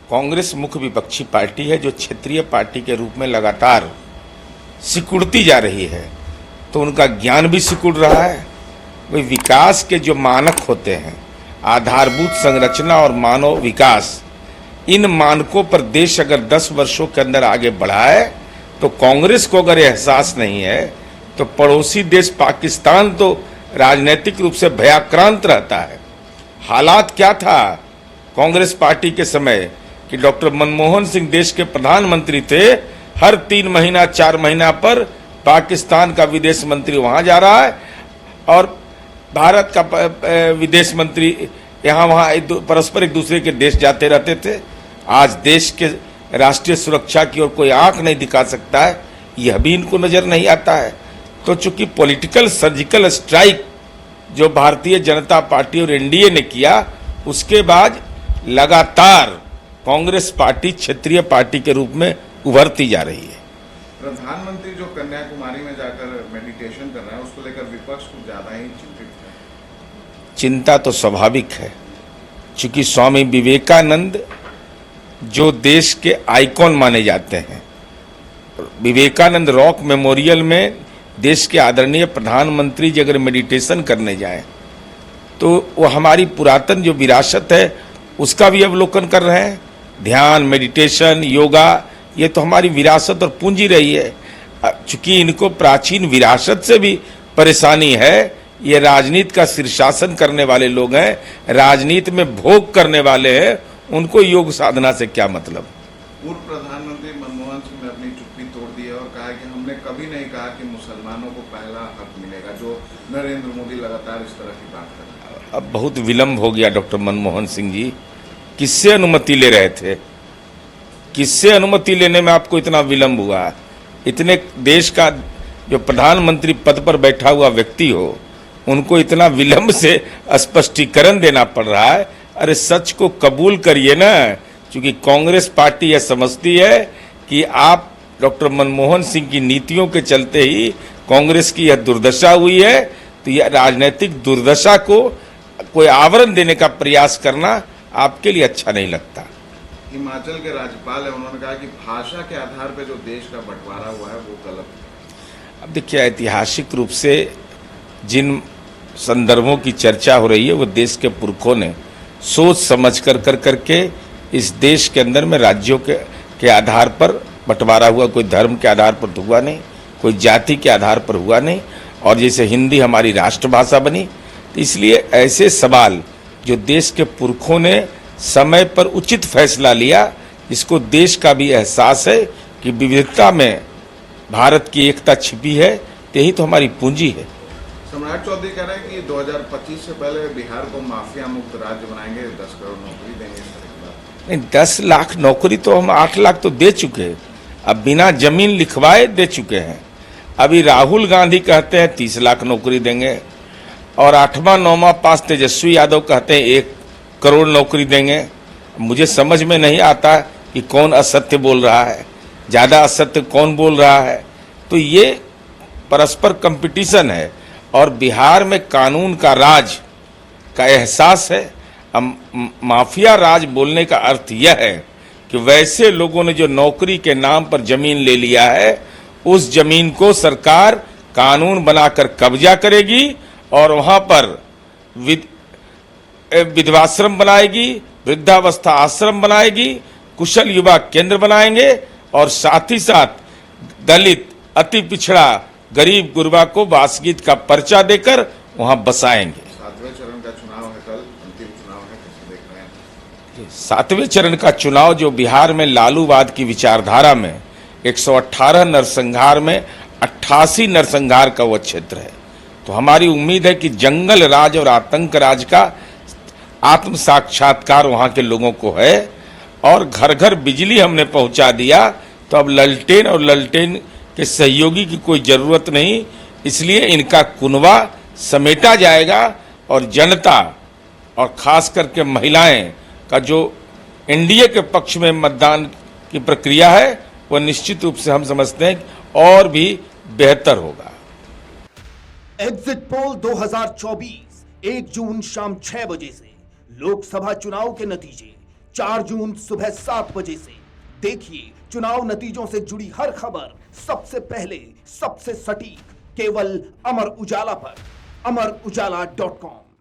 कांग्रेस मुख्य विपक्षी पार्टी है जो क्षेत्रीय पार्टी के रूप में लगातार सिकुड़ती जा रही है, तो उनका ज्ञान भी सिकुड़ रहा है। वही विकास के जो मानक होते हैं, आधारभूत संरचना और मानव विकास, इन मानकों पर देश अगर 10 वर्षों के अंदर आगे बढ़ा है, तो कांग्रेस को अगर एहसास नहीं है तो पड़ोसी देश पाकिस्तान तो राजनीतिक रूप से भयाक्रांत रहता है। हालात क्या था कांग्रेस पार्टी के समय कि डॉक्टर मनमोहन सिंह देश के प्रधानमंत्री थे, हर 3 महीना 4 महीना पर पाकिस्तान का विदेश मंत्री वहां जा रहा है और भारत का विदेश मंत्री यहाँ वहां परस्पर एक दूसरे के देश जाते रहते थे। आज देश के राष्ट्रीय सुरक्षा की ओर कोई आंख नहीं दिखा सकता है, यह भी इनको नजर नहीं आता है। तो चूंकि पॉलिटिकल सर्जिकल स्ट्राइक जो भारतीय जनता पार्टी और एनडीए ने किया, उसके बाद लगातार कांग्रेस पार्टी क्षेत्रीय पार्टी के रूप में उभरती जा रही है। प्रधानमंत्री जो कन्याकुमारी में जाकर मेडिटेशन कर रहे हैं, उसको लेकर विपक्ष कुछ ज्यादा ही चिंतित है। चिंता तो स्वाभाविक है, चूंकि स्वामी विवेकानंद जो देश के आइकॉन माने जाते हैं, विवेकानंद रॉक मेमोरियल में देश के आदरणीय प्रधानमंत्री जी अगर मेडिटेशन करने जाएं, तो वो हमारी पुरातन जो विरासत है उसका भी अवलोकन कर रहे हैं। ध्यान, मेडिटेशन, योगा, ये तो हमारी विरासत और पूंजी रही है। चूंकि इनको प्राचीन विरासत से भी परेशानी है, ये राजनीति का शीर्षासन करने वाले लोग हैं, राजनीति में भोग करने वाले हैं, उनको योग साधना से क्या मतलब। पूर्व प्रधानमंत्री मनमोहन सिंह ने अपनी चुप्पी तोड़ दी है और कहा कि हमने कभी नहीं कहा कि मुसलमानों को पहला हक मिलेगा, जो नरेंद्र मोदी लगातार इस तरह की बात कर रहे हैं। अब बहुत विलंब हो गया डॉक्टर मनमोहन सिंह जी, किससे अनुमति ले रहे थे? किससे अनुमति लेने में आपको इतना विलंब हुआ? इतने देश का जो प्रधानमंत्री पद पर बैठा हुआ व्यक्ति हो, उनको इतना विलंब से स्पष्टीकरण देना पड़ रहा है। अरे सच को कबूल करिए ना, क्योंकि कांग्रेस पार्टी यह समझती है कि आप डॉक्टर मनमोहन सिंह की नीतियों के चलते ही कांग्रेस की यह दुर्दशा हुई है, तो यह राजनीतिक दुर्दशा को कोई आवरण देने का प्रयास करना आपके लिए अच्छा नहीं लगता। हिमाचल के राज्यपाल है, उन्होंने कहा कि भाषा के आधार पर जो देश का बंटवारा हुआ है वो गलत है। अब देखिए, ऐतिहासिक रूप से जिन संदर्भों की चर्चा हो रही है वो देश के पुरखों ने सोच समझ कर करके इस देश के अंदर में राज्यों के आधार पर बंटवारा हुआ। कोई धर्म के आधार पर तो हुआ नहीं, कोई जाति के आधार पर हुआ नहीं। और जैसे हिंदी हमारी राष्ट्रभाषा बनी, तो इसलिए ऐसे सवाल जो देश के पुरखों ने समय पर उचित फैसला लिया, जिसको देश का भी एहसास है कि विविधता में भारत की एकता छिपी है, यही तो हमारी पूंजी है। सम्राट चौधरी कह रहे हैं कि 2025 से पहले बिहार को माफिया मुक्त राज्य बनाएंगे, 10 करोड़ नौकरी देंगे। नहीं, 10 लाख नौकरी तो हम 8 लाख तो दे चुके हैं, अब बिना जमीन लिखवाए दे चुके हैं। अभी राहुल गांधी कहते हैं 30 लाख नौकरी देंगे, और 8वां 9वां पास तेजस्वी यादव कहते हैं 1 करोड़ नौकरी देंगे। मुझे समझ में नहीं आता कि कौन असत्य बोल रहा है, ज़्यादा असत्य कौन बोल रहा है। तो ये परस्पर कंपटीशन है, और बिहार में कानून का राज का एहसास है। माफिया राज बोलने का अर्थ यह है कि वैसे लोगों ने जो नौकरी के नाम पर जमीन ले लिया है, उस जमीन को सरकार कानून बनाकर कब्जा करेगी और वहां पर विधवाश्रम बनाएगी, वृद्धावस्था आश्रम बनाएगी, कुशल युवा केंद्र बनाएंगे, और साथ ही साथ दलित, अति पिछड़ा, गरीब गुरबा को वासगीत का पर्चा देकर वहां बसाएंगे। 7वें चरण का चुनाव है, कल अंतिम चुनाव है, कैसे देख रहे हैं? 7वें चरण का चुनाव जो बिहार में लालूवाद की विचारधारा में 118 नरसंहार में 88 नरसंहार का वह क्षेत्र है। तो हमारी उम्मीद है कि जंगल राज और आतंक राज का आत्म साक्षात्कार वहां के लोगों को है, और घर घर बिजली हमने पहुंचा दिया। तो अब ललटेन और ललटेन के सहयोगी की कोई जरूरत नहीं, इसलिए इनका कुनवा समेटा जाएगा, और जनता और खास करके महिलाएं का जो एनडीए के पक्ष में मतदान की प्रक्रिया है, वह निश्चित रूप से हम समझते हैं और भी बेहतर होगा। एग्जिट पोल 2024 1 जून शाम 6 बजे से लोकसभा चुनाव के नतीजे, 4 जून सुबह 7 बजे से देखिए चुनाव नतीजों से जुड़ी हर खबर सबसे पहले, सबसे सटीक, केवल अमर उजाला पर, amarujala.com।